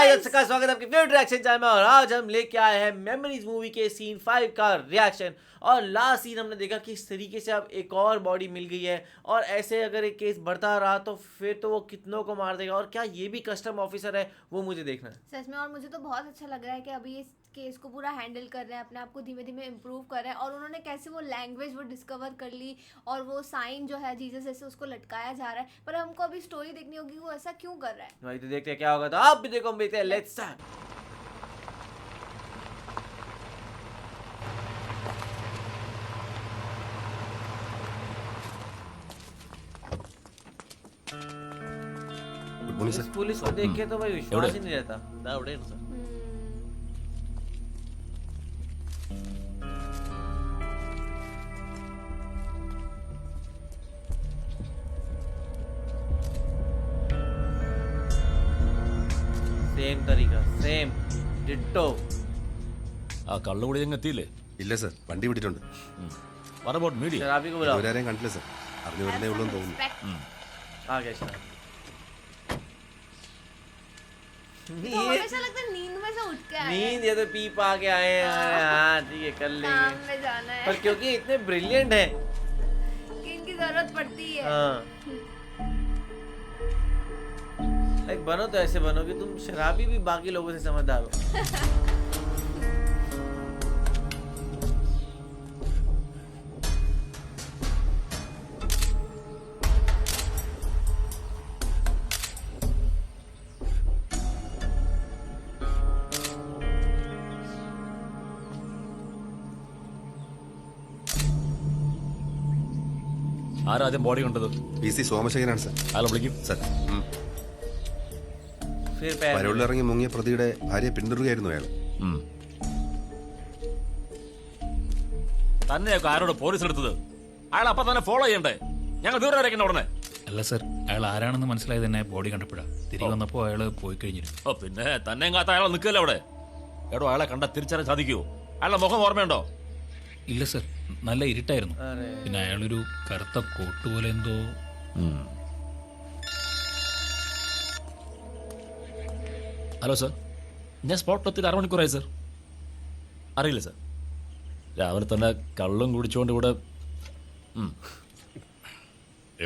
Guys सबका स्वागत है आपके फेवरेट रिएक्शन चैनल में। और आज हम लेके आए हैं मेमोरीज मूवी के सीन 5 का रिएक्शन। और लास्ट सीन हमने देखा कि इस तरीके से अब एक और बॉडी मिल गई है और ऐसे अगर एक केस बढ़ता रहा तो फिर तो वो कितनों को मार देगा। और क्या ये भी कस्टम ऑफिसर है, वो मुझे देखना है सच में। और मुझे तो बहुत अच्छा लग रहा है कि अभी इस केस को पूरा हैंडल कर रहे हैं, अपने आप को धीमे धीमे इम्प्रूव कर रहे हैं। और उन्होंने कैसे वो लैंग्वेज वो डिस्कवर कर ली और वो साइन जो है जीसस जैसे उसको लटकाया जा रहा है। पर हमको अभी स्टोरी देखनी होगी वो ऐसा क्यों कर रहा है। भाई तो देखते हैं क्या होगा। तो आप भी देखो, हम देखते हैं। Let's start. इस पुलिस को देख के तो भाई विश्वास ही नहीं रहता। സെയിം തരീക സെയിം ഡിറ്റോ. ആ കള്ളുകൂടി ഞങ്ങൾ എത്തിയില്ലേ? ഇല്ല സർ, വണ്ടി വിട്ടിട്ടുണ്ട്. മീഡിയ शराबी को बुलाओ. ഇവരാരെയും കണ്ടില്ല സർ, അറിഞ്ഞു വരുന്നേ ഉള്ളൂ എന്ന് തോന്നുന്നു. आ गया शराब. तो हमेशा लगता है नींद में से उठ के आए हैं। नींद ये तो पी पा के आए हैं. हाँ ठीक है, कर काम लेंगे. में जाना है पर क्योंकि इतने ब्रिलियंट है कि इनकी जरूरत पड़ती है। हाँ. लाइक बनो तो ऐसे बनो कि तुम शराबी भी बाकी लोगों से समझदार हो. ആരാദ്യം ബോഡി കൊണ്ടത്? PC സോമശേഖരനാണ് സർ. അയാളെ വിളിക്കും സർ. फिर पैर പരോളിലിറങ്ങി മുങ്ങിയ പ്രതിയുടെ ഭാര്യയെ പിന്തുടരുകയായിരുന്നു അയാൾ. തന്നെയൊക്കെ ആരോട് പോലീസ് എടുത്തത്? അയാൾ അപ്പൊ തന്നെ ഫോളോ ചെയ്യണ്ടേ? ഞങ്ങൾ ദൂരെ വരയ്ക്കണ്ട ഉടനെ. അല്ല സർ, അയാൾ ആരാണെന്ന് മനസ്സിലായത് തന്നെ ബോഡി കണ്ടപ്പോഴാ. തിരികെ വന്നപ്പോൾ അയാൾ പോയി കഴിഞ്ഞിരുന്നു. ഓ പിന്നെ തന്നെയും കാത്ത അയാളെ നിൽക്കല്ലേ അവിടെ? എടോ അയാളെ കണ്ട തിരിച്ചറിയാൻ സാധിക്കുമോ? അയാളുടെ മുഖം ഓർമ്മയുണ്ടോ? ഇല്ല സർ, നല്ല ഇരുട്ടായിരുന്നു. अरे പിന്നെ അയാളൊരു കറുത്ത കോട്ട് പോലെ എന്തോ. ഹലോ സർ, ഞാൻ സ്പോട്ടിലെത്തിയിട്ട് അരമണിക്കൂറായി സർ. അറിയില്ല സർ, രാവിലെ തന്നെ കള്ളും കുടിച്ചുകൊണ്ട് ഇവിടെ.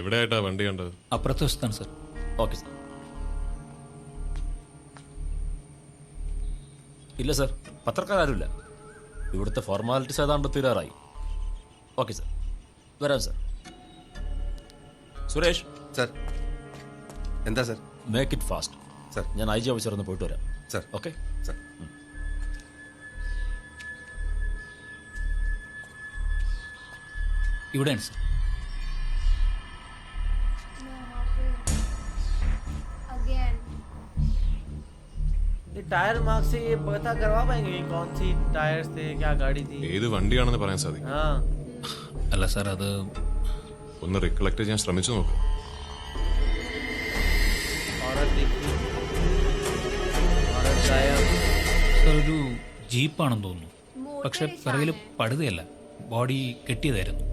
എവിടെയായിട്ടാ വണ്ടി കണ്ടത്? അപ്പുറത്തെ വശത്താണ് സർ. Okay sir. ഇല്ല സർ, പത്രക്കാരുമില്ല. ഇവിടുത്തെ ഫോർമാലിറ്റീസ് ഏതാണ്ട് തീരാറായി. ഓക്കെ സർ, വരാം സർ. സുരേഷ്, സർ. എന്താ sir? Make it fast. Sir. ഞാൻ IG ഓഫീസർ ഒന്ന് പോയിട്ട് വരാം. സർ. Okay sir. ഇവിടെയാണ് സർ. अगेन ये टायर मार्क से ये पता करवा पाएंगे कि कौन सी टायर्स थे, क्या गाड़ी थी? ഏത് വണ്ടിയാണെന്ന് പറയാൻ സാധിക്കും? हाँ അല്ല സർ, അത് ഒന്ന് റിക്കളക്ട് ചെയ്യാൻ ശ്രമിച്ചു നോക്ക്. औरत दिखी, औरत गायब. സർ ഒരു ജീപ്പാണെന്ന് തോന്നുന്നു. मोटर പക്ഷെ निशान പിറകിൽ है। പടുതയല്ല, ബോഡി കെട്ടിയതായിരുന്നു.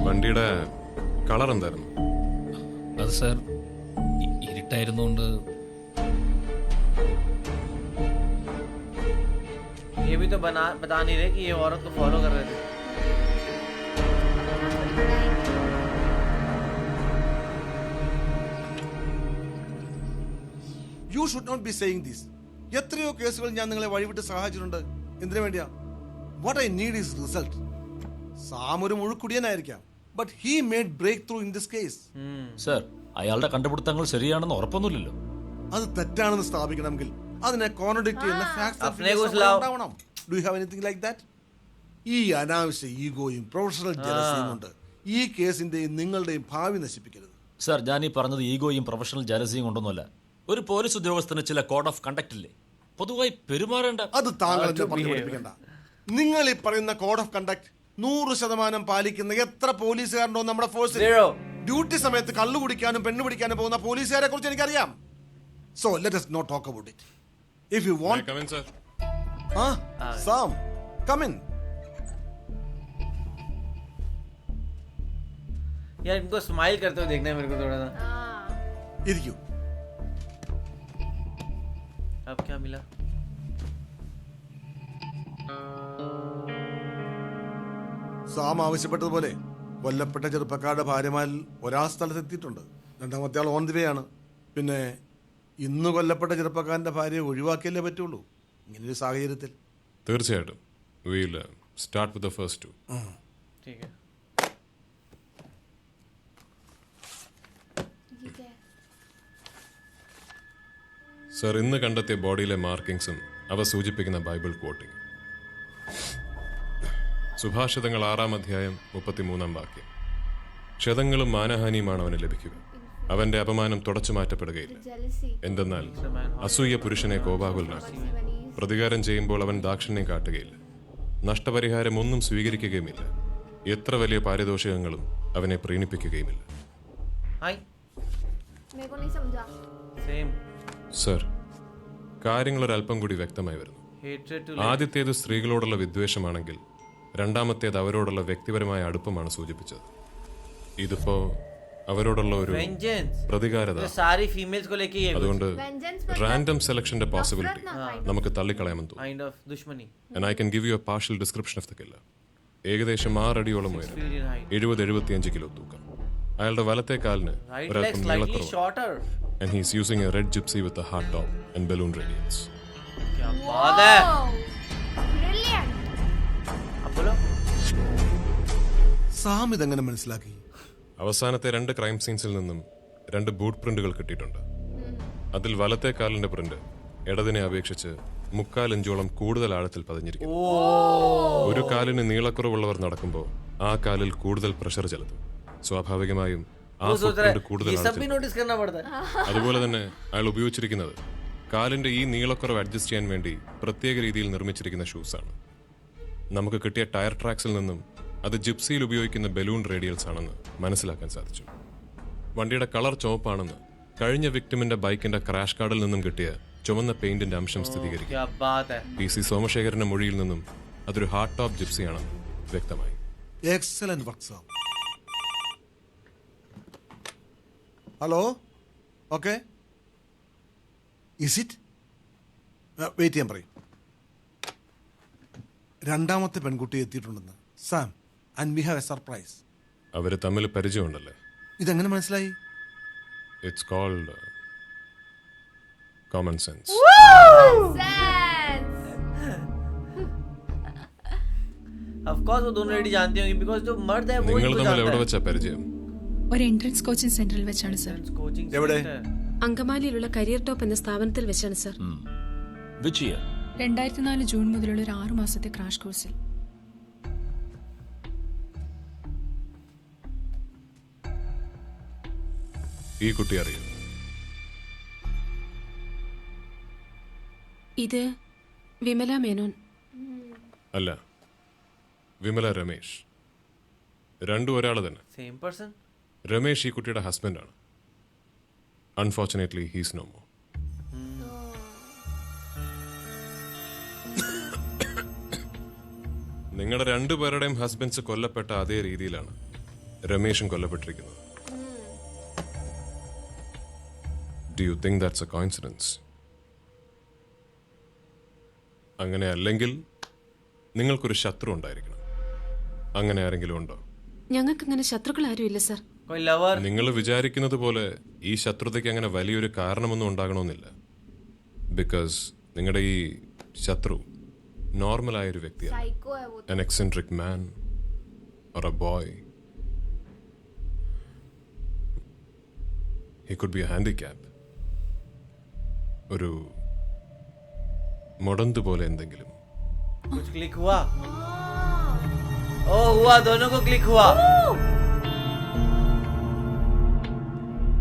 വണ്ടിയുടെ കളർ എന്തായിരുന്നു? അത് സർ ഇരുട്ടായിരുന്നുകൊണ്ട്. ये भी तो बता नहीं रहे कि ये औरत को फॉलो कर रहे थे. You should not be saying this. എത്രയോ കേസുകൾ ഞാൻ നിങ്ങളെ വഴിവിട്ട് സഹായിച്ചിട്ടുണ്ട്. എന്തിനു വേണ്ടിയാ? What I need is result. Sam ഒരു മുഴുക്കുടിയനായിരിക്കാം, but he made breakthrough in this case. Sir, അയാളുടെ കണ്ടുപിടുത്തങ്ങൾ ശരിയാണെന്ന് ഉറപ്പൊന്നുമില്ലല്ലോ. അത് തെറ്റാണെന്ന് സ്ഥാപിക്കണമെങ്കിൽ അതിനെ കോൺട്രഡിക്ട് ചെയ്യുന്ന facts and अपने figures को सुलाओ. ഉണ്ടാവണം. Do you have anything like that? ഈ അനാവശ്യ ഈഗോയും പ്രൊഫഷണൽ ജലസിയും കൊണ്ട് ഈ കേസിന്റെയും നിങ്ങളുടെയും ഭാവി നശിപ്പിക്കരുത്. സർ, ഞാൻ ഈ പറഞ്ഞത് ഈഗോയും പ്രൊഫഷണൽ ജലസിയും കൊണ്ടൊന്നുമല്ല. ഒരു പോലീസ് ഉദ്യോഗസ്ഥന് ചില കോഡ് ഓഫ് കണ്ടക്ട് ഇല്ലേ? പൊതുവായി പെരുമാറേണ്ട. അത് താങ്കൾ എന്നെ പറഞ്ഞു പഠിപ്പിക്കണ്ട. നിങ്ങൾ ഈ പറയുന്ന കോഡ് ഓഫ് കണ്ടക്ട് 100% പാലിക്കുന്ന എത്ര പോലീസുകാരുണ്ടോ നമ്മുടെ ഫോഴ്സിൽ? Zero. ഡ്യൂട്ടി സമയത്ത് കള്ളു കുടിക്കാനും പെണ്ണു പിടിക്കാനും പോകുന്ന പോലീസുകാരെ കുറിച്ച് എനിക്കറിയാം. So let us not talk about it. If you want, Come in, sir. Sam, come in. यार इनको स्माइल करते हुए देखना है मेरे को थोड़ा सा. ഇരിക്കൂ. अब क्या मिला? സാം ആവശ്യപ്പെട്ടതുപോലെ കൊല്ലപ്പെട്ട ചെറുപ്പക്കാരുടെ ഭാര്യമാരിൽ ഒരാൾ സ്ഥലത്തെത്തിയിട്ടുണ്ട്. രണ്ടാമത്തെ ആൾ ഓൺ ദി വേ ആണ്. പിന്നെ ഇന്ന് കൊല്ലപ്പെട്ട ചെറുപ്പക്കാരൻ്റെ ഭാര്യയെ ഒഴിവാക്കിയല്ലേ പറ്റുള്ളൂ ഇങ്ങനൊരു സാഹചര്യത്തിൽ. തീർച്ചയായിട്ടും will start with the first two. ठीक है. ये क्या है? സർ, ഇന്ന് കണ്ടെത്തിയ ബോഡിയിലെ മാർക്കിങ്സും അവ സൂചിപ്പിക്കുന്ന ബൈബിൾ കോട്ടിംഗ്. സുഭാഷിതങ്ങൾ 6-ാം അധ്യായം 33-ാം വാക്യം. ക്ഷതങ്ങളും മാനഹാനിയുമാണ് അവന് ലഭിക്കുക, അവന്റെ അപമാനം തുടച്ചു മാറ്റപ്പെടുകയില്ല. Jealousy. എന്തെന്നാൽ അസൂയ പുരുഷനെ കോപാകുലനാക്കും. പ്രതികാരം ചെയ്യുമ്പോൾ അവൻ ദാക്ഷിണ്യം കാട്ടുകയില്ല. നഷ്ടപരിഹാരം ഒന്നും സ്വീകരിക്കുകയുമില്ല. എത്ര വലിയ പാരിതോഷികങ്ങളും അവനെ പ്രീണിപ്പിക്കുകയുമില്ല. हाय. मेरे को नहीं समझा. सेम. സർ, കാര്യങ്ങളൊരല്പം കൂടി വ്യക്തമായി വരുന്നു. Hatred to ആദ്യത്തേത് സ്ത്രീകളോടുള്ള വിദ്വേഷമാണെങ്കിൽ രണ്ടാമത്തേത് അവരോടുള്ള വ്യക്തിപരമായ അടുപ്പമാണ് സൂചിപ്പിച്ചത്. ഇതിപ്പോ അവരോടുള്ള ഒരു vengeance. പ്രതികാരത. तो सारी फीमेल्स को लेके ये അതുകൊണ്ട് Vengeance റാൻഡം സെലക്ഷന്റെ പോസിബിലിറ്റി kind നമുക്ക് തള്ളിക്കളയാമെന്ന് തോന്നുന്നു. काइंड ऑफ दुश्मनी. And I can give you a partial description of the killer. ഏകദേശം 6 അടിയോളം ഉയരം, Feet in height. 70-75 കിലോ തൂക്കം. അയാളുടെ വലത്തെ കാലിന് Right leg ഒരൽപ്പം slightly നീളക്കുറവ്. shorter. And he's using a red gypsy with a hard top and balloon radials. क्या बात है. Brilliant. अब बोलो. സാം ഇതെങ്ങനെ മനസ്സിലാക്കി? അവസാനത്തെ 2 ക്രൈം സീൻസിൽ നിന്നും 2 ബൂട്ട് പ്രിന്റുകൾ കിട്ടിയിട്ടുണ്ട്. അതിൽ വലത്തെ കാലിന്റെ പ്രിന്റ് ഇടതിനെ അപേക്ഷിച്ച് 3/4 ഇഞ്ചോളം കൂടുതൽ ആഴത്തിൽ പതിഞ്ഞിരിക്കുന്നു. ഒരു കാലിന് നീളക്കുറവുള്ളവർ നടക്കുമ്പോൾ ആ കാലിൽ കൂടുതൽ പ്രഷർ ചെലുത്തും. സ്വാഭാവികമായും ആ वो सोच रहा footprint है കൂടുതൽ ये सब भी ആഴത്തിൽ. नोटिस करना पड़ता है. അതുപോലെ തന്നെ അയാൾ ഉപയോഗിച്ചിരിക്കുന്നത് കാലിന്റെ ഈ നീളക്കുറവ് അഡ്ജസ്റ്റ് ചെയ്യാൻ വേണ്ടി പ്രത്യേക രീതിയിൽ നിർമ്മിച്ചിരിക്കുന്ന ഷൂസാണ്. നമുക്ക് കിട്ടിയ ടയർ ട്രാക്സിൽ നിന്നും അത് ജിപ്സിയിൽ ഉപയോഗിക്കുന്ന ബലൂൺ റേഡിയൽസ് ആണെന്ന് മനസ്സിലാക്കാൻ സാധിച്ചു. വണ്ടിയുടെ കളർ ചുവപ്പാണെന്ന് കഴിഞ്ഞ വിക്ടിമിന്റെ ബൈക്കിന്റെ ക്രാഷ് കാർഡിൽ നിന്നും കിട്ടിയ ചുവന്ന പെയിന്റിന്റെ അംശം സ്ഥിരീകരിക്കും. क्या बात है. PC സോമശേഖരന്റെ മൊഴിയിൽ നിന്നും അതൊരു ഹാർഡ് ടോപ്പ് ജിപ്സിയാണെന്ന് വ്യക്തമായി. Excellent work Sam. Hello, okay, is it? Wait ചെയ്യാൻ പറയും. രണ്ടാമത്തെ പെൺകുട്ടി എത്തിയിട്ടുണ്ടെന്ന് Sam, and we have a surprise. അവര് തമ്മിൽ പരിചയമുണ്ടല്ലേ? ഇതെങ്ങനെ മനസ്സിലായി? It's called common sense. Sense. Of course वो दोनों लेडी जानती होंगी बिकॉज़ जो मर्द है वो നിങ്ങൾ इनको തമ്മിൽ എവിടെ जानता വെച്ചാ പരിചയം? ഒരു എൻട്രൻസ് കോച്ചിങ് സെന്ററിൽ വെച്ചാണ് സർ. है. कोचिंग എവിടെ? അങ്കമാലിയിലുള്ള കരിയർ ടോപ്പ് എന്ന സ്ഥാപനത്തിൽ വെച്ചാണ് സർ. Which year? 2004 ജൂൺ മുതലുള്ള ഒരു 6 മാസത്തെ ക്രാഷ് കോഴ്സിൽ. ഈ കുട്ടി അറിയും? ഇത് വിമല മേനോൻ. അല്ല, വിമല രമേശ്. രണ്ടും ഒരാള് തന്നെ. Same person. രമേശ് ഈ കുട്ടിയുടെ ഹസ്ബൻഡാണ്. Unfortunately he's no more. നിങ്ങളുടെ രണ്ടുപേരുടെയും ഹസ്ബൻഡ്സ് കൊല്ലപ്പെട്ട അതേ രീതിയിലാണ് രമേശും കൊല്ലപ്പെട്ടിരിക്കുന്നത്. Do you think that's a coincidence? അങ്ങനെ അല്ലെങ്കിൽ നിങ്ങൾക്കൊരു ശത്രു ഉണ്ടായിരിക്കണം. അങ്ങനെ ആരെങ്കിലും ഉണ്ടോ? ഞങ്ങൾക്കങ്ങനെ ശത്രുക്കൾ ആരുമില്ല സർ. कोई लवर. നിങ്ങൾ വിചാരിക്കുന്നത് പോലെ ഈ ശത്രുതയ്ക്ക് അങ്ങനെ വലിയൊരു കാരണമൊന്നും ഉണ്ടാകണമെന്നില്ല. ബിക്കോസ് നിങ്ങളുടെ ഈ ശത്രു നോർമലായ ഒരു വ്യക്തിയാണ്. Psycho है वो. An eccentric man or a boy. He could be a handicap. ഒരു മുടന്ത് പോലെ എന്തെങ്കിലും. कुछ क्लिक हुआ. ओ हुआ, दोनों को क्लिक हुआ.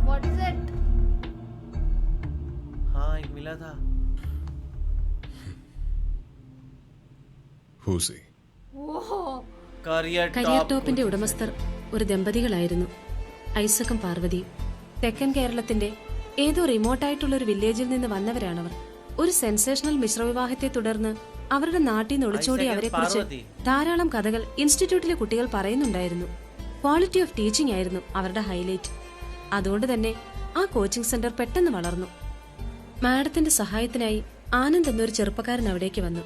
What is it? हाँ एक मिला था. Who's he? Career career top. ടോപ്പിന്റെ ഉടമസ്ഥർ ഒരു ദമ്പതികളായിരുന്നു, ഐസക്കും പാർവതിയും. തെക്കൻ കേരളത്തിന്റെ ഏതോ റിമോട്ടായിട്ടുള്ള ഒരു വില്ലേജിൽ നിന്ന് വന്നവരാണവർ. ഒരു സെൻസേഷണൽ മിശ്രവിവാഹത്തെ തുടർന്ന് അവരുടെ നാട്ടിൽ നിന്ന് ഒളിച്ചോടിയ അവരെക്കുറിച്ച് ധാരാളം കഥകൾ ഇൻസ്റ്റിറ്റ്യൂട്ടിലെ കുട്ടികൾ പറയുന്നുണ്ടായിരുന്നു. ക്വാളിറ്റി ഓഫ് ടീച്ചിങ് ആയിരുന്നു അവരുടെ ഹൈലൈറ്റ്. അതുകൊണ്ട് തന്നെ ആ കോച്ചിങ് സെന്റർ പെട്ടെന്ന് വളർന്നു. മാഡത്തിന്റെ സഹായത്തിനായി ആനന്ദ് എന്നൊരു ചെറുപ്പക്കാരൻ അവിടേക്ക് വന്നു.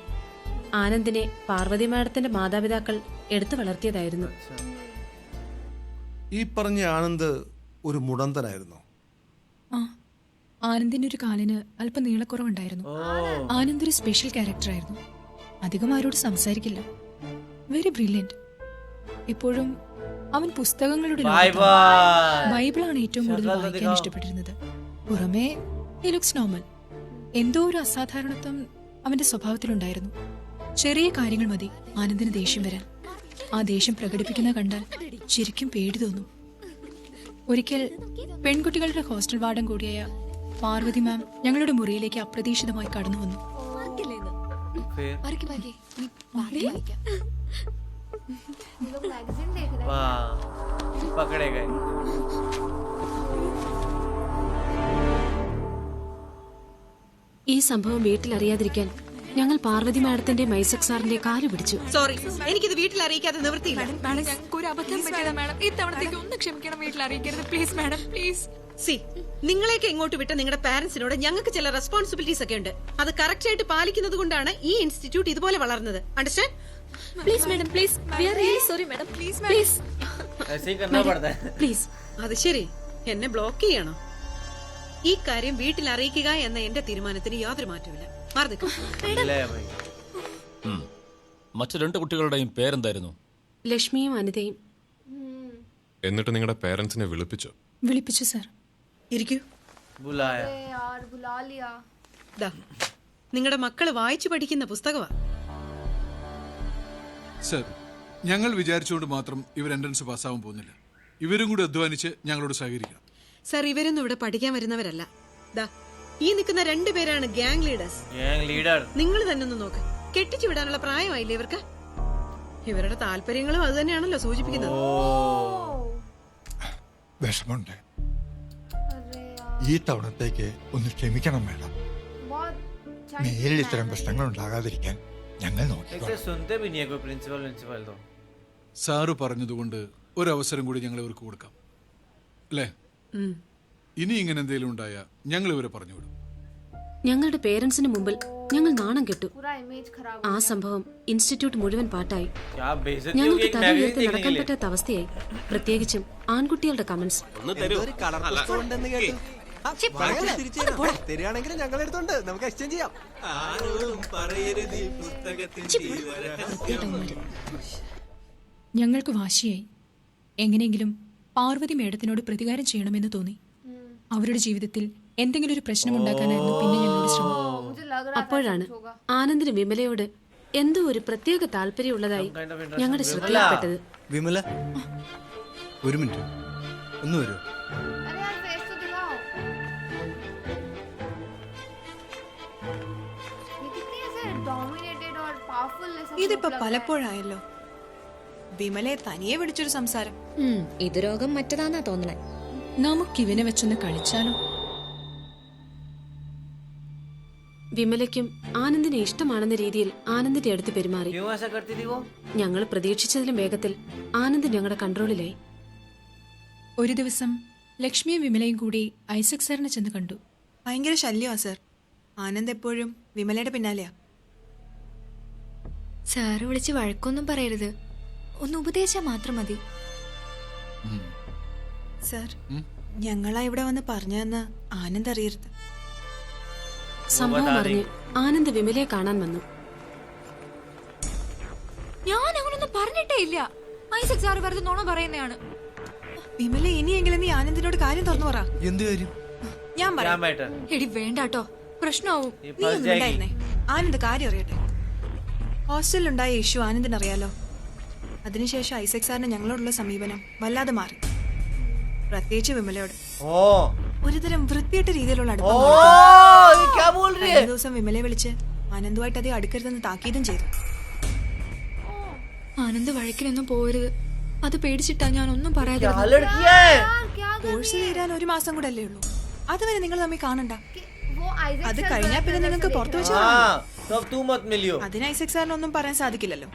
ആനന്ദിനെ പാർവതി മാഡത്തിന്റെ മാതാപിതാക്കൾ എടുത്തു വളർത്തിയതായിരുന്നു. ഈ പറഞ്ഞ ആനന്ദ് ഒരു മുടന്തനായിരുന്നു. ആ, ആനന്ദിന്റെ ഒരു കാലിന് അല്പം നീളക്കുറവുണ്ടായിരുന്നു. ആനന്ദ് ഒരു സ്പെഷ്യൽ ക്യാരക്ടറായിരുന്നു. അധികം ആരോട് സംസാരിക്കില്ല. Very brilliant. ഇപ്പോഴും അവൻ പുസ്തകങ്ങളുടെ ലോകത്താണ്. ബൈബിളാണ് ഏറ്റവും കൂടുതൽ വായിക്കാൻ ഇഷ്ടപ്പെട്ടിരുന്നത്. പുറമേ ഹി ലുക്സ് നോർമൽ. എന്തോ ഒരു അസാധാരണത്വം അവന്റെ സ്വഭാവത്തിലുണ്ടായിരുന്നു. ചെറിയ കാര്യങ്ങൾ മതി ആനന്ദിന് ദേഷ്യം വരാൻ. ആ ദേഷ്യം പ്രകടിപ്പിക്കുന്ന കണ്ടാൽ ശരിക്കും പേടി തോന്നും. ഒരിക്കൽ പെൺകുട്ടികളുടെ ഹോസ്റ്റൽ വാർഡൻ കൂടിയായ പാർവതി മാം ഞങ്ങളുടെ മുറിയിലേക്ക് അപ്രതീക്ഷിതമായി കടന്നു വന്നു. मैगजीन देख रहे हैं। वाह, पकड़े गए। ഈ സംഭവം വീട്ടിലറിയാതിരിക്കാൻ ഞങ്ങൾ പാർവതി മാഡത്തിന്റെ ഐസക് സാറിന്റെ കാല് പിടിച്ചു. സോറി, എനിക്കിത് വീട്ടിൽ അറിയിക്കാതെ നിവൃത്തിയില്ല. ഞങ്ങൾക്ക് ഒരു അബദ്ധം പറ്റിയതാ മാഡം. ഇത്തവണത്തേക്ക് ഒന്ന് ക്ഷമിക്കണം. വീട്ടിൽ അറിയിക്കരുത് പ്ലീസ് മാഡം, പ്ലീസ്. സി, നിങ്ങളെയൊക്കെ ഇങ്ങോട്ട് വിട്ട നിങ്ങളുടെ പാരന്റ്സിനോട് ഞങ്ങൾക്ക് ചില റെസ്പോൺസിബിലിറ്റീസ് ഒക്കെ ഉണ്ട്. അത് കറക്റ്റ് ആയിട്ട് പാലിക്കുന്നത് കൊണ്ടാണ് ഈ ഇൻസ്റ്റിറ്റ്യൂട്ട് ഇതുപോലെ വളർന്നത്. Understand? Please madam, please. We are really sorry madam. Please please ऐसे ही करना पड़ता है। പ്ലീസ്. അത് ശരി, എന്നെ ബ്ലോക്ക് ചെയ്യണോ? ഈ കാര്യം വീട്ടിൽ അറിയിക്കുക എന്ന എന്റെ തീരുമാനത്തിന് യാതൊരു മാറ്റമില്ല. മറന്നിക്കും. ले भाई। മറ്റു 2 കുട്ടികളുടെയും പേരെന്തായിരുന്നു? ലക്ഷ്മിയും അനിതയും. എന്നിട്ട് നിങ്ങളുടെ പേരൻസിനെ വിളിപ്പിച്ചോ? വിളിപ്പിച്ചു സർ. ഇരിക്കൂ. बुलाया। अरे यार बुला लिया। ദാ, നിങ്ങളുടെ മക്കള് വായിച്ചു പഠിക്കുന്ന പുസ്തകമാ. സർ, ഞങ്ങൾ വിചാരിച്ചുകൊണ്ട് മാത്രം ഇവർ എൻട്രൻസ് പാസ്സാവാൻ പോകുന്നില്ല. ഇവരും കൂടി അധ്വാനിച്ച് ഞങ്ങളോട് സഹകരിക്കണം. സർ, ഇവരൊന്നും ഇവിടെ പഠിക്കാൻ വരുന്നവരല്ല. ദാ, ഈ നിൽക്കുന്ന 2 പേരാണ് ഗ്യാങ് ലീഡേഴ്സ്. Gang leader. നിങ്ങൾ തന്നെ ഒന്ന് നോക്ക്. കെട്ടിച്ചു വിടാനുള്ള പ്രായമായില്ലേ ഇവർക്ക്? ഇവരുടെ താല്പര്യങ്ങളും അത് തന്നെയാണല്ലോ സൂചിപ്പിക്കുന്നത്. വിഷമുണ്ട്. अरे यार ഈ തവണത്തേക്ക് ഒന്ന് ക്ഷമിക്കണം മേഡം. बहुत മേലിൽ ഇത്തരം പ്രശ്നങ്ങൾ ഉണ്ടാകാതിരിക്കാൻ ഞങ്ങൾ एक നോക്കിക്കോളാം. तो सुनते भी नहीं है कोई प्रिंसिपल तो। സാറ് പറഞ്ഞതുകൊണ്ട് ഒരവസരം കൂടി ഞങ്ങൾ ഇവർക്ക് കൊടുക്കാം അല്ലേ? ഇനി ഇങ്ങനെ എന്തെങ്കിലും ഉണ്ടായാൽ ഞങ്ങൾ ഇവരെ പറഞ്ഞുവിടും. ഞങ്ങളുടെ പേരൻസിന് മുമ്പിൽ ഞങ്ങൾ നാണം കെട്ടു. पूरा इमेज खराब ആ സംഭവം ഇൻസ്റ്റിറ്റ്യൂട്ട് മുഴുവൻ പാട്ടായി. क्या बेइज्जती होगी ഞങ്ങൾക്ക് एक തല मैगजीन ഉയർത്തി देखने के നടക്കാൻ लिए। പറ്റാത്ത അവസ്ഥയായി. പ്രത്യേകിച്ചും ആൺകുട്ടികളുടെ കമന്റ്സ്. ഞങ്ങൾക്ക് വാശിയായി. എങ്ങനെയെങ്കിലും പാർവതി മേഡത്തിനോട് പ്രതികാരം ചെയ്യണമെന്ന് തോന്നി. അവരുടെ ജീവിതത്തിൽ എന്തെങ്കിലും ഒരു പ്രശ്നം ഉണ്ടാക്കാനായിരുന്നു പിന്നെ ഞങ്ങളുടെ ശ്രമം. मुझे लग रहा था അപ്പോഴാണ് कुछ होगा। ആനന്ദിന് വിമലയോട് എന്തോ ഒരു പ്രത്യേക താല്പര്യമുള്ളതായി ഞങ്ങളുടെ ശ്രദ്ധയിൽപ്പെട്ടത്. വിമല, ഒരു മിനിറ്റ് ഒന്ന് വരൂ. अरे यार फेस तो दिखाओ। ये कितनी ऐसे डोमिनेटेड और पावरफुल ऐसा ഇതിപ്പോ പലപ്പോഴായല്ലോ. വിമലയെ തനിയെ പിടിച്ചൊരു സംസാരം. ഇത് രോഗം മറ്റതാന്നാ തോന്നണേ. നമുക്കിവനെ വെച്ചൊന്ന് കളിച്ചാലോ? വിമലയ്ക്കും ആനന്ദിനെ ഇഷ്ടമാണെന്ന രീതിയിൽ ആനന്ദിന്റെ അടുത്ത് പെരുമാറി. क्यों ऐसा करती थी वो? ഞങ്ങൾ പ്രതീക്ഷിച്ചതിലും വേഗത്തിൽ ആനന്ദ് ഞങ്ങളുടെ കൺട്രോളിലായി. ഒരു ദിവസം ലക്ഷ്മിയും വിമലയും കൂടി ഐസക് സാറിനെ ചെന്ന് കണ്ടു. ഭയങ്കര ശല്യമാ സർ. ആനന്ദ് എപ്പോഴും വിമലയുടെ പിന്നാലെയാ. സാറ് വിളിച്ച് വഴക്കൊന്നും പറയരുത്, ഒന്ന് ഉപദേശിച്ചാൽ മാത്രം മതി. സർ, ഞങ്ങളാ ഇവിടെ വന്ന് പറഞ്ഞതെന്ന് ആനന്ദ് അറിയരുത്. സംഭവം അറിഞ്ഞ് ആനന്ദ് വിമലയെ കാണാൻ വന്നു. ഞാൻ അങ്ങനൊന്നും പറഞ്ഞിട്ടേ ഇല്ല. ഐസക് സാറ് വെറുതെ നുണ പറയുന്നതാണ്. വിമല, ഇനിയെങ്കിലും നീ ആനന്ദിനോട് കാര്യം തുറന്നു പറ. എന്ത് കാര്യം? ഞാൻ क्या പറയാം. मैटर? എടി വേണ്ടാട്ടോ, പ്രശ്നമാവും. ये നീ फंस ഒന്നും जाएगी। ഉണ്ടായിരുന്നേ. ആനന്ദ് കാര്യം അറിയട്ടെ. ഹോസ്റ്റലിലുണ്ടായ ഇഷ്യൂ ആനന്ദിന് അറിയാലോ. അതിനുശേഷം ഐസക് സാറിന് ഞങ്ങളോടുള്ള സമീപനം വല്ലാതെ മാറി. പ്രത്യേകിച്ച് വിമലയോട് ओ ഒരുതരം വൃത്തിയായിട്ട രീതിയിലുള്ള ओ അടുപ്പം. ये क्या बोल रही है? കഴിഞ്ഞ ദിവസം വിമലയെ വിളിച്ച് ആനന്ദുമായിട്ട് അധികം അടുക്കരുതെന്ന് താക്കീതും ചെയ്തു. ആനന്ദ് വഴക്കിനൊന്നും പോകരുത്, അത് പേടിച്ചിട്ടാ ഞാൻ ഒന്നും പറയാതെ क्या लड़कियां है? यार क्या कर കോഴ്സ് തീരാൻ 1 മാസം കൂടെ अല്ലേ ഉള്ളൂ. അതുവരെ നിങ്ങൾ തമ്മിൽ കാണണ്ട. वो आइजैक അത് सर കഴിഞ്ഞാൽ गलत പിന്നെ नजर നിങ്ങൾക്ക് से പുറത്തു देख വെച്ച് रहे हैं। हाँ, तो अब तू मत मिलियो। അതിന് ഐസക് സാറിനൊന്നും പറയാൻ സാധിക്കില്ലല്ലോ.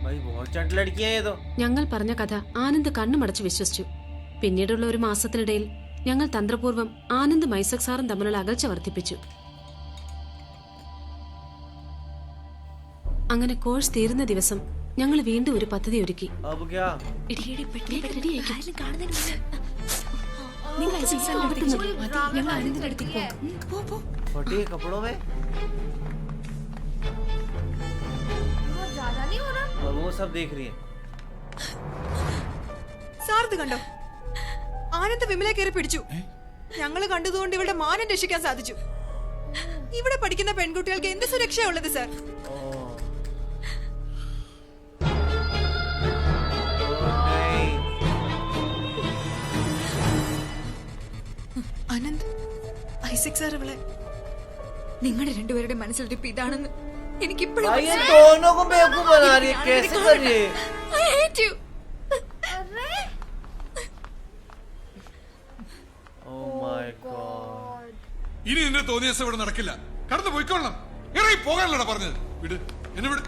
भाई बहुत चंट लड़कियां हैं ये तो। ഞങ്ങൾ പറഞ്ഞ കഥ ആനന്ദ് കണ്ണുമടച്ച് വിശ്വസിച്ചു. പിന്നീടുള്ള 1 മാസത്തിനിടയിൽ ഞങ്ങൾ തന്ത്രപൂർവ്വം ആനന്ദും ഐസക് സാറും തമ്മിലുള്ള അകൽച്ച വർദ്ധിപ്പിച്ചു. അങ്ങനെ കോഴ്സ് തീരുന്ന ദിവസം ഞങ്ങൾ വീണ്ടും ഒരു പദ്ധതി ഒരുക്കി. സാറിത് കണ്ടോ? ആനന്ദ് വിമലെ കയറി പിടിച്ചു. ഞങ്ങള് കണ്ടതുകൊണ്ട് ഇവളുടെ മാനം രക്ഷിക്കാൻ സാധിച്ചു. ഇവിടെ പഠിക്കുന്ന പെൺകുട്ടികൾക്ക് എന്ത് സുരക്ഷയുള്ളത് സാർ? ആനന്ദ്, ഐസക് സാർ അവളെ നിങ്ങളുടെ രണ്ടുപേരുടെ മനസ്സിലിരിപ്പ് ഇതാണെന്ന് എനിക്കിപ്പോഴും ഇനി നിന്റെ തോന്നിയ ദിവസം ഇവിടെ നടക്കില്ല. കടന്നു പോയിക്കൊള്ളണം. ഇറങ്ങി പോകാനല്ലോടാ പറഞ്ഞത്. വിട് എന്നെ വിട്.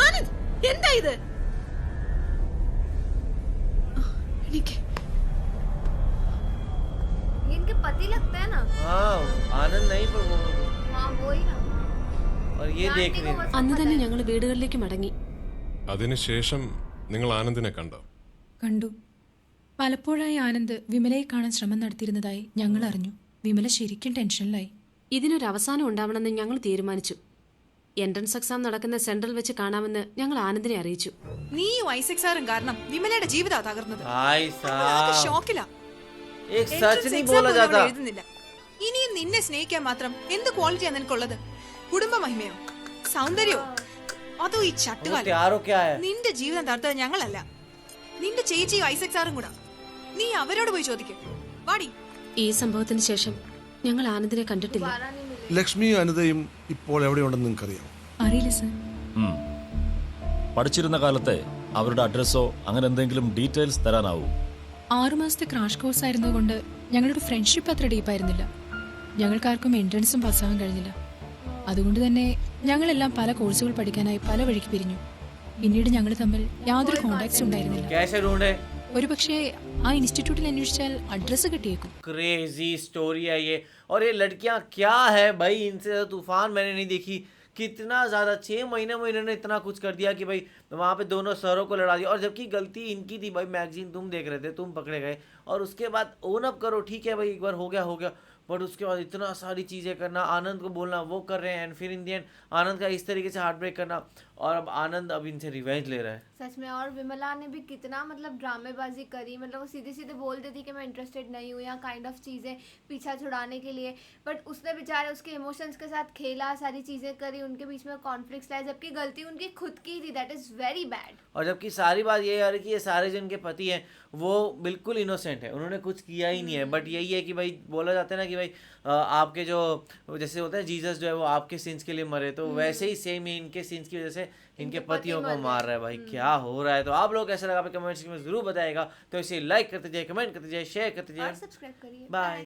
ആനന്ദ്, എന്താ ഇത്? എനിക്ക് इनके पति लगता है ना? हाँ, आनंद नहीं पर वो हाँ वो ही ना. और ये देख रहे हैं. അന്ന് തന്നെ ഞങ്ങൾ വീടുകളിലേക്ക് മടങ്ങി. അതിനുശേഷം നിങ്ങൾ ആനന്ദിനെ കണ്ടോ? കണ്ടു. പലപ്പോഴായി ആനന്ദ് വിമലയെ കാണാൻ ശ്രമം നടത്തിയിരുന്നതായി ഞങ്ങൾ അറിഞ്ഞു. വിമല ശരിക്കും ടെൻഷനിലായി. ഇതിനൊരു അവസാനം ഉണ്ടാവണമെന്ന് ഞങ്ങൾ തീരുമാനിച്ചു. എൻട്രൻസ് എക്സാം നടക്കുന്ന സെൻട്രൽ വെച്ച് കാണാമെന്ന് ഞങ്ങൾ ആനന്ദിനെ അറിയിച്ചു. നീയും ഐസക് സാറും കാരണം വിമലയുടെ ജീവിതം തകർന്നത്. ഷോക്കിലാ. എഴുതുന്നില്ല. ഇനിയും നിന്നെ സ്നേഹിക്കാൻ മാത്രം എന്ത് ക്വാളിറ്റിയാ നിനക്കുള്ളത്? കുടുംബ മഹിമയോ, സൗന്ദര്യമോ, അതോ ഈ ചട്ടുകാലം? നിന്റെ ജീവിതം തകർത്തത് ഞങ്ങളല്ല, നിന്റെ ചേച്ചിയും ഐസക് സാറും കൂടാ. നീ അവരോട് പോയി ചോദിക്കും. വാടി. ഈ സംഭവത്തിന് ശേഷം ഞങ്ങൾ ആനന്ദിനെ കണ്ടിട്ടില്ല. ലക്ഷ്മിയും അനിതയും ഇപ്പോൾ എവിടെയുണ്ടെന്ന് നിങ്ങൾക്കറിയാം? അറിയില്ല സർ. പഠിച്ചിരുന്ന കാലത്തെ അവരുടെ അഡ്രസ്സോ അങ്ങനെ എന്തെങ്കിലും ഡീറ്റെയിൽസ് തരാനാവൂ? 6 മാസത്തെ ക്രാഷ് കോഴ്സ് ആയിരുന്നതുകൊണ്ട് ഞങ്ങളുടെ ഫ്രണ്ട്ഷിപ്പ് അത്ര ഡീപ്പായിരുന്നില്ല. ഞങ്ങൾക്കാർക്കും എൻട്രൻസും പാസ്സാകാൻ കഴിഞ്ഞില്ല. അതുകൊണ്ട് തന്നെ ഞങ്ങളെല്ലാം പല കോഴ്സുകൾ പഠിക്കാനായി പല വഴിക്ക് പിരിഞ്ഞു. പിന്നീട് ഞങ്ങൾ തമ്മിൽ യാതൊരു കോണ്ടാക്ട്സ് ഉണ്ടായിരുന്നില്ല. ഒരു പക്ഷേ ആ ഇൻസ്റ്റിറ്റ്യൂട്ടിൽ അന്വേഷിച്ചാൽ അഡ്രസ്സ് കിട്ടിയേക്കും. क्रेजी स्टोरी है ये. और ये लड़कियां क्या है भाई, इनसे तूफान मैंने नहीं देखी. कितना ज़्यादा 6 महीने में इन्होंने इतना कुछ कर दिया कि भाई वहाँ पे दोनों सरों को लड़ा दिया. और जबकि गलती इनकी थी भाई, मैगजीन तुम देख रहे थे, तुम पकड़े गए. और उसके बाद ओन अप करो, ठीक है भाई एक बार हो गया, बट उसके बाद इतना सारी चीज़ें करना, आनंद को बोलना वो कर रहे हैं, एंड फिर इन दी एंड आनंद का इस तरीके से हार्ट ब्रेक करना. और अब आनंद अब इनसे रिवेंज ले रहा है सच में. और विमला ने भी कितना मतलब ड्रामेबाजी करी. मतलब वो सीधे सीधे बोल देती कि मैं इंटरेस्टेड नहीं हूँ या काइंड ऑफ चीज़ें पीछा छुड़ाने के लिए. बट उसने बेचारे उसके इमोशंस के साथ खेला, सारी चीज़ें करी, उनके बीच में कॉन्फ्लिक्ट्स लाए, जबकि गलती उनकी खुद की थी. That is very bad. और जबकि सारी बात ये है कि ये सारे जो इनके पति हैं वो बिल्कुल इनोसेंट है, उन्होंने कुछ किया ही नहीं है. बट यही है कि भाई बोला जाता है ना कि भाई आपके जो जैसे होता है जीसस जो है वो आपके सिंस के लिए मरे, तो वैसे ही सेम ही इनके सिंस की वजह से इनके पतियों को मार रहा है. भाई क्या हो रहा है? तो आप लोग कैसा लगा कमेंट्स में जरूर बताएगा. तो इसे लाइक करते जाइए, कमेंट करते जाइए, शेयर करते जाइए, सब्सक्राइब करिए. बाय.